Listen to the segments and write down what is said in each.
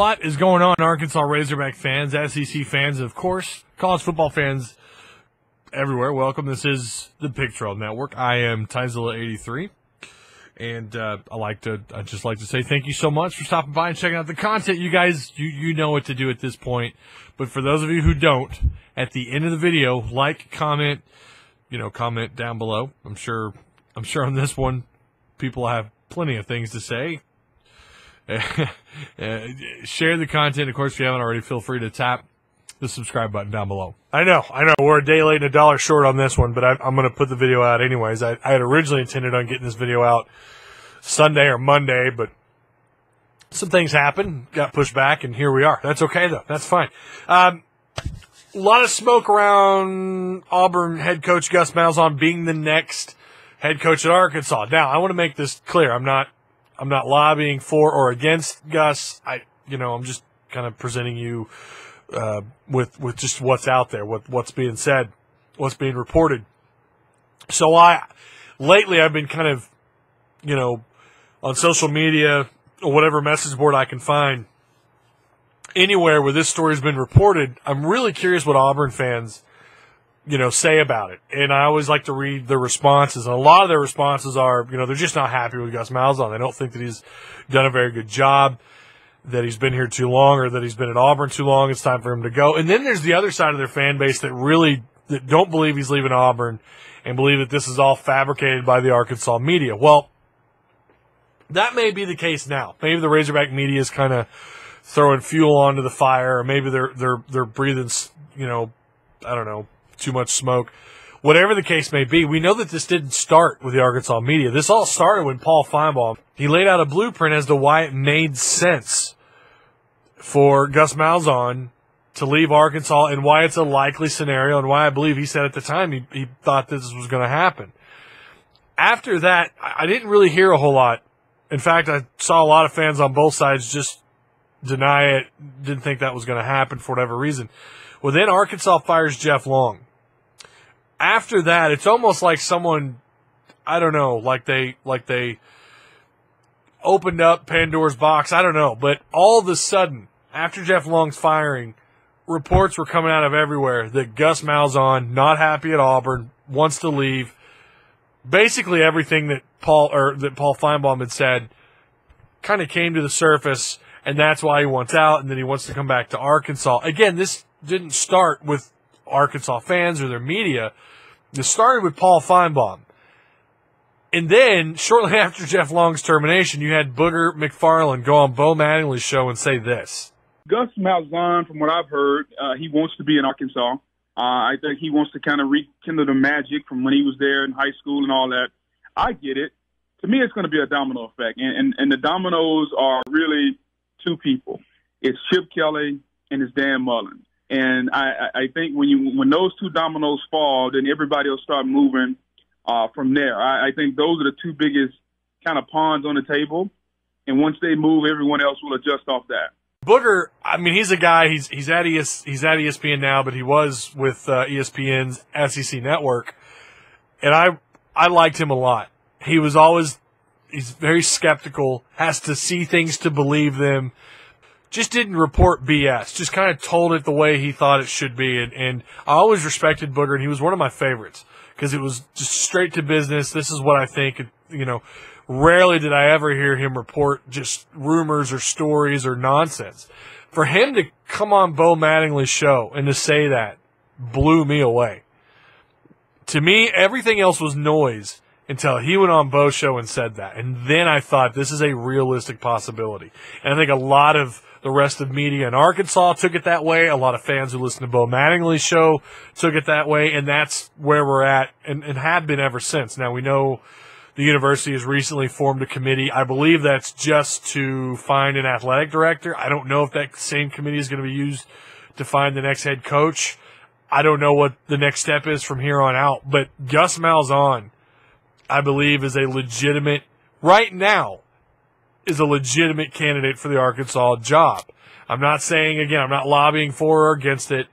lot is going on, Arkansas Razorback fans, SEC fans, and of course, college football fans everywhere. Welcome. This is the Pig Trail Network. I am Tyzilla83, and I just like to say thank you so much for stopping by and checking out the content. You guys, you know what to do at this point, but for those of you who don't, at the end of the video, like, comment, comment down below. I'm sure on this one, people have plenty of things to say. Share the content. Of course, if you haven't already, feel free to tap the subscribe button down below. I know. We're a day late and $1 short on this one, but I'm going to put the video out anyways. I had originally intended on getting this video out Sunday or Monday, but some things happened, got pushed back, and here we are. That's okay, though. That's fine. A lot of smoke around Auburn head coach Gus Malzahn being the next head coach at Arkansas. Now, I want to make this clear. I'm not lobbying for or against Gus. I'm just kind of presenting you with just what's out there, what's being said, what's being reported. So lately I've been kind of, on social media or whatever message board I can find, anywhere where this story's been reported, I'm really curious what Auburn fans, say about it. And I always like to read the responses. And a lot of their responses are, they're just not happy with Gus Malzahn. They don't think that he's done a very good job, that he's been here too long, or that he's been at Auburn too long. It's time for him to go. And then there's the other side of their fan base that don't believe he's leaving Auburn and believe that this is all fabricated by the Arkansas media. Well, that may be the case now. Maybe the Razorback media is kind of throwing fuel onto the fire, or maybe they're breathing, I don't know, too much smoke. Whatever the case may be, we know that this didn't start with the Arkansas media. This all started when Paul Feinbaum, he laid out a blueprint as to why it made sense for Gus Malzahn to leave Arkansas and why it's a likely scenario and why I believe he said at the time he thought this was going to happen. After that, I didn't really hear a whole lot. In fact, I saw a lot of fans on both sides just deny it, didn't think that was going to happen for whatever reason. Well, then Arkansas fires Jeff Long. After that, it's almost like someone, I don't know, like they opened up Pandora's box. I don't know. But all of a sudden, after Jeff Long's firing, reports were coming out of everywhere that Gus Malzahn, not happy at Auburn, wants to leave. Basically everything that Paul Feinbaum had said kind of came to the surface, and that's why he wants out, and then he wants to come back to Arkansas. Again, this didn't start with Arkansas fans or their media. This started with Paul Feinbaum. And then, shortly after Jeff Long's termination, you had Booger McFarland go on Bo Mattingly's show and say this. Gus Malzahn, from what I've heard, he wants to be in Arkansas. I think he wants to kind of rekindle the magic from when he was there in high school and all that. I get it. To me, it's going to be a domino effect. And the dominoes are really two people. It's Chip Kelly and it's Dan Mullen. And I think when those two dominoes fall, then everybody will start moving from there. I think those are the two biggest kind of pawns on the table. And once they move, everyone else will adjust off that. Booger, I mean, he's a guy, he's at ESPN now, but he was with ESPN's SEC network. And I liked him a lot. He's very skeptical, has to see things to believe them. Just didn't report BS, just kind of told it the way he thought it should be. And I always respected Booger, and he was one of my favorites because it was just straight to business. This is what I think, Rarely did I ever hear him report just rumors or stories or nonsense. For him to come on Bo Mattingly's show and to say that blew me away. To me, everything else was noise until he went on Bo's show and said that. And then I thought this is a realistic possibility. And I think a lot of the rest of media in Arkansas took it that way. A lot of fans who listen to Bo Mattingly's show took it that way. And that's where we're at and have been ever since. Now, we know the university has recently formed a committee. I believe that's just to find an athletic director. I don't know if that same committee is going to be used to find the next head coach. I don't know what the next step is from here on out. But Gus Malzahn, I believe, is a legitimate candidate for the Arkansas job. I'm not saying, again, I'm not lobbying for or against it,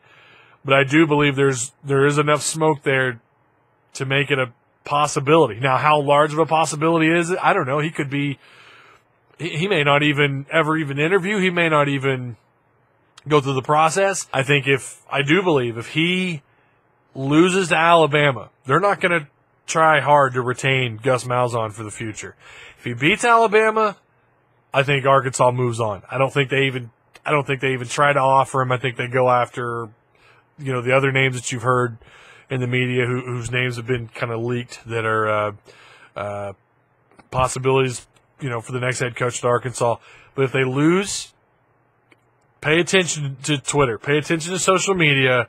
but I do believe there is enough smoke there to make it a possibility. Now, how large of a possibility is it? I don't know. He could be He may not ever interview. He may not even go through the process. I do believe if he loses to Alabama, they're not going to try hard to retain Gus Malzahn for the future. If he beats Alabama, I think Arkansas moves on. I don't think they even try to offer him. I think they go after, the other names that you've heard in the media whose names have been kind of leaked that are possibilities, for the next head coach at Arkansas. But if they lose, pay attention to Twitter. Pay attention to social media.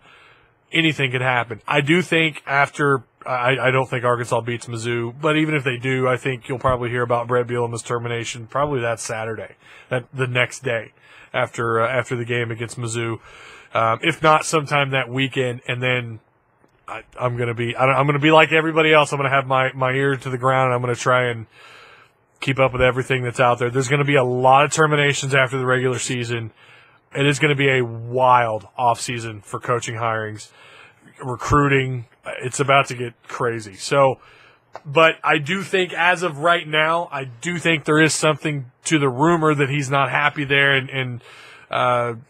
Anything could happen. I do think I don't think Arkansas beats Mizzou, but even if they do, I think you'll probably hear about Brett Bielema's termination probably that Saturday, the next day after the game against Mizzou. If not, sometime that weekend, and then I'm gonna be like everybody else. I'm gonna have my ear to the ground, and I'm gonna try and keep up with everything that's out there. There's gonna be a lot of terminations after the regular season. It is gonna be a wild off season for coaching hirings, recruiting. It's about to get crazy. So, but I do think as of right now, I do think there is something to the rumor that he's not happy there and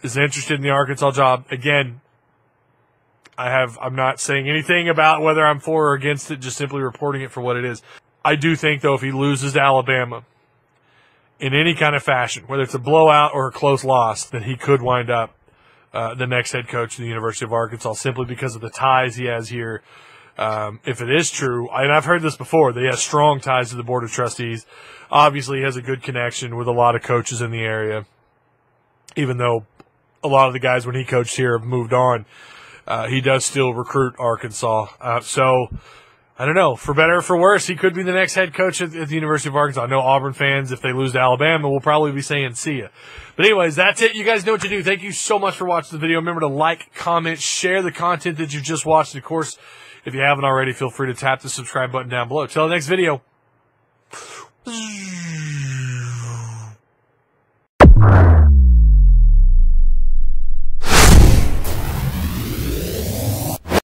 is interested in the Arkansas job. Again, I'm not saying anything about whether I'm for or against it, just simply reporting it for what it is. I do think, though, if he loses to Alabama in any kind of fashion, whether it's a blowout or a close loss, that he could wind up the next head coach of the University of Arkansas simply because of the ties he has here. If it is true, and I've heard this before, that he has strong ties to the Board of Trustees. Obviously, he has a good connection with a lot of coaches in the area, even though a lot of the guys when he coached here have moved on. He does still recruit Arkansas. So, I don't know. For better or for worse, he could be the next head coach at the University of Arkansas. I know Auburn fans, if they lose to Alabama, will probably be saying see ya. But anyways, that's it. You guys know what to do. Thank you so much for watching the video. Remember to like, comment, share the content that you just watched. And of course, if you haven't already, feel free to tap the subscribe button down below. Till the next video.